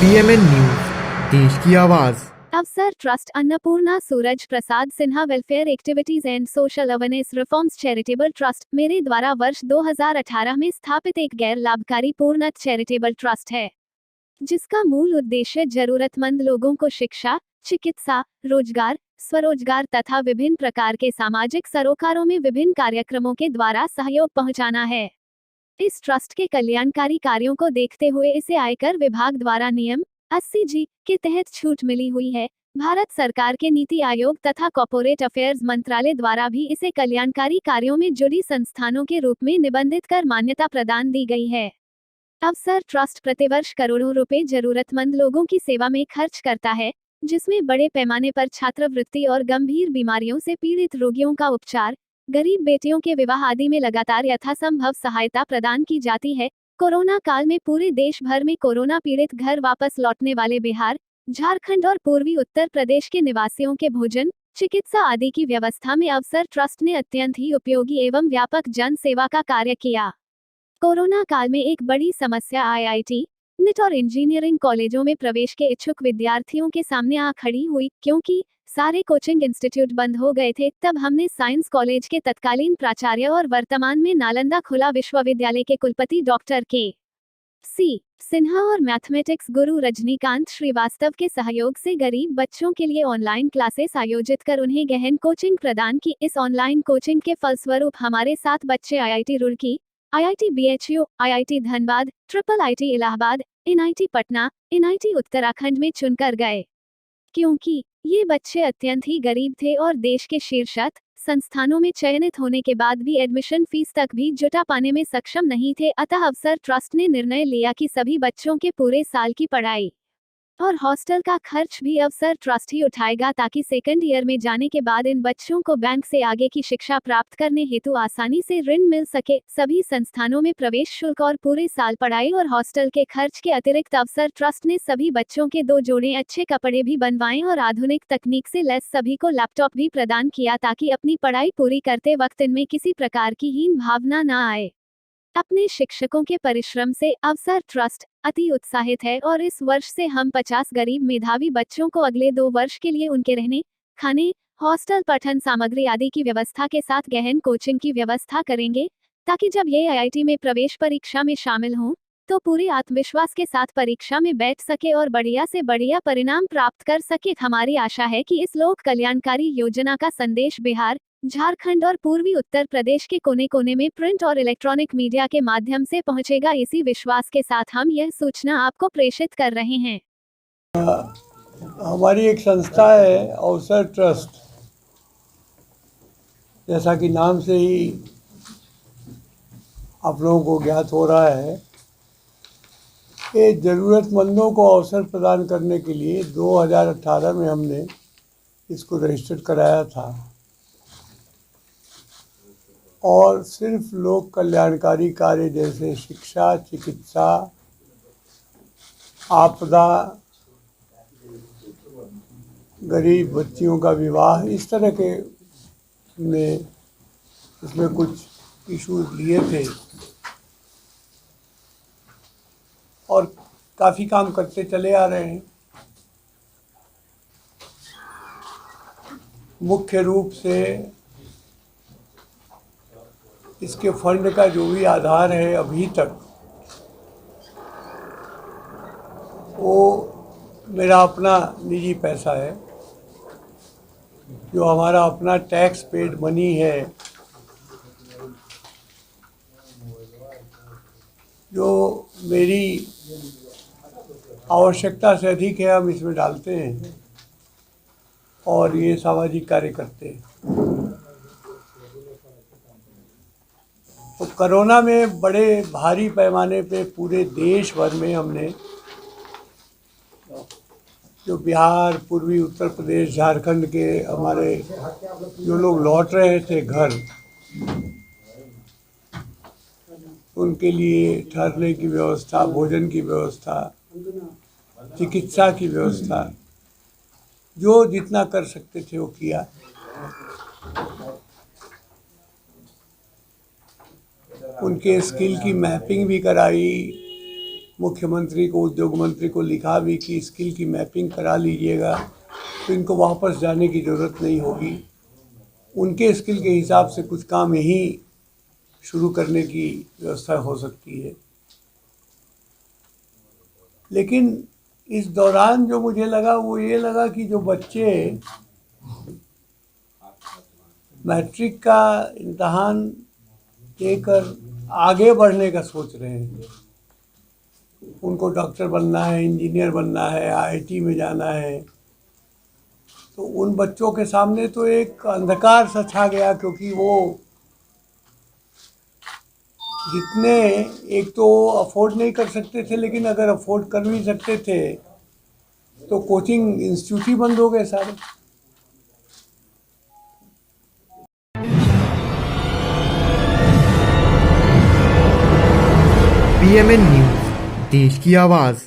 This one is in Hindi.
PMN न्यूज, देश की आवाज। अवसर trust Annapurna Suraj Prasad Sinha welfare activities and social awareness reforms charitable trust मेरे द्वारा वर्ष 2018 में स्थापित एक गैर लाभकारी पूर्णतः चैरिटेबल ट्रस्ट है, जिसका मूल उद्देश्य जरूरतमंद लोगों को शिक्षा, चिकित्सा, रोजगार, स्वरोजगार तथा विभिन्न प्रकार के सामाजिक सरोकारों में विभिन्न कार्यक्रमों के द्वारा सहयोग पहुंचाना है। इस ट्रस्ट के कल्याणकारी कार्यों को देखते हुए इसे आयकर विभाग द्वारा नियम 80G के तहत छूट मिली हुई है। भारत सरकार के नीति आयोग तथा कॉर्पोरेट अफेयर्स मंत्रालय द्वारा भी इसे कल्याणकारी कार्यों में जुड़ी संस्थानों के रूप में निबंधित कर मान्यता प्रदान दी गई है। अवसर ट्रस्ट प्रतिवर्ष करोड़ों रुपए जरूरतमंद लोगों की सेवा में खर्च करता है, जिसमें बड़े पैमाने पर छात्रवृत्ति और गंभीर बीमारियों से पीड़ित रोगियों का उपचार, गरीब बेटियों के विवाह आदि में लगातार यथासंभव सहायता प्रदान की जाती है। कोरोना काल में पूरे देश भर में कोरोना पीड़ित घर वापस लौटने वाले बिहार, झारखंड और पूर्वी उत्तर प्रदेश के निवासियों के भोजन, चिकित्सा आदि की व्यवस्था में अवसर ट्रस्ट ने अत्यंत ही उपयोगी एवं व्यापक जन सेवा का कार्य किया। कोरोना काल में एक बड़ी समस्या IIT, NIT और इंजीनियरिंग कॉलेजों में प्रवेश के इच्छुक विद्यार्थियों के सामने आ खड़ी हुई, क्योंकि सारे कोचिंग इंस्टीट्यूट बंद हो गए थे। तब हमने साइंस कॉलेज के तत्कालीन प्राचार्य और वर्तमान में नालंदा खुला विश्वविद्यालय के कुलपति डॉक्टर के.C. सिन्हा और मैथमेटिक्स गुरु रजनीकांत श्रीवास्तव के सहयोग से गरीब बच्चों के लिए ऑनलाइन क्लासेस आयोजित कर उन्हें गहन कोचिंग प्रदान की। इस ऑनलाइन कोचिंग के फलस्वरूप हमारे 7 बच्चे IIT Roorkee, IIT BHU, IIT Dhanbad, IIIT Allahabad, NIT Patna, NIT Uttarakhand में चुनकर गए। क्योंकि ये बच्चे अत्यंत ही गरीब थे और देश के शीर्षस्थ संस्थानों में चयनित होने के बाद भी एडमिशन फीस तक भी जुटा पाने में सक्षम नहीं थे, अतः अवसर ट्रस्ट ने निर्णय लिया कि सभी बच्चों के पूरे साल की पढ़ाई और हॉस्टल का खर्च भी अवसर ट्रस्ट ही उठाएगा, ताकि सेकंड ईयर में जाने के बाद इन बच्चों को बैंक से आगे की शिक्षा प्राप्त करने हेतु आसानी से ऋण मिल सके। सभी संस्थानों में प्रवेश शुल्क और पूरे साल पढ़ाई और हॉस्टल के खर्च के अतिरिक्त अवसर ट्रस्ट ने सभी बच्चों के 2 जोड़े अच्छे कपड़े भी बनवाए और आधुनिक तकनीक से लैस सभी को लैपटॉप भी प्रदान किया, ताकि अपनी पढ़ाई पूरी करते वक्त इनमें किसी प्रकार की हीन भावना न आए। अपने शिक्षकों के परिश्रम से अवसर ट्रस्ट अति उत्साहित है और इस वर्ष से हम 50 गरीब मेधावी बच्चों को अगले 2 वर्ष के लिए उनके रहने, खाने, हॉस्टल, पठन सामग्री आदि की व्यवस्था के साथ गहन कोचिंग की व्यवस्था करेंगे, ताकि जब ये IIT में प्रवेश परीक्षा में शामिल हों तो पूरे आत्मविश्वास के साथ परीक्षा में बैठ सके और बढ़िया से बढ़िया परिणाम प्राप्त कर सके। हमारी आशा है कि इस लोक कल्याणकारी योजना का संदेश बिहार, झारखंड और पूर्वी उत्तर प्रदेश के कोने कोने में प्रिंट और इलेक्ट्रॉनिक मीडिया के माध्यम से पहुंचेगा। इसी विश्वास के साथ हम यह सूचना आपको प्रेषित कर रहे हैं। हमारी एक संस्था है अवसर ट्रस्ट, जैसा कि नाम से ही आप लोगों को ज्ञात हो रहा है, ये ज़रूरतमंदों को अवसर प्रदान करने के लिए 2018 में हमने इसको रजिस्टर्ड कराया था और सिर्फ लोक कल्याणकारी कार्य जैसे शिक्षा, चिकित्सा, आपदा, गरीब बच्चियों का विवाह, इस तरह के में इसमें कुछ इश्यूज लिए थे और काफ़ी काम करते चले आ रहे हैं। मुख्य रूप से इसके फंड का जो भी आधार है अभी तक, वो मेरा अपना निजी पैसा है, जो हमारा अपना टैक्स पेड मनी है, जो मेरी आवश्यकता से अधिक है हम इसमें डालते हैं और ये सामाजिक कार्य करते हैं। तो कोरोना में बड़े भारी पैमाने पे पूरे देश भर में हमने जो बिहार, पूर्वी उत्तर प्रदेश, झारखंड के हमारे जो लोग लौट रहे थे घर, उनके लिए ठहरने की व्यवस्था, भोजन की व्यवस्था, चिकित्सा की व्यवस्था, जो जितना कर सकते थे वो किया। उनके स्किल की मैपिंग भी कराई मुख्यमंत्री को, उद्योग मंत्री को लिखा भी कि स्किल की मैपिंग करा लीजिएगा, तो इनको वापस जाने की ज़रूरत नहीं होगी। उनके स्किल के हिसाब से कुछ काम यहीं शुरू करने की व्यवस्था हो सकती है। लेकिन इस दौरान जो मुझे लगा वो ये लगा कि जो बच्चे मैट्रिक का इम्तहान देकर आगे बढ़ने का सोच रहे हैं, उनको डॉक्टर बनना है, इंजीनियर बनना है, आईआईटी में जाना है, तो उन बच्चों के सामने तो एक अंधकार सा छा गया, क्योंकि वो जितने एक तो अफोर्ड नहीं कर सकते थे, लेकिन अगर अफोर्ड कर भी सकते थे तो कोचिंग इंस्टीट्यूट ही बंद हो गए सारे। PMN न्यूज, देश की आवाज।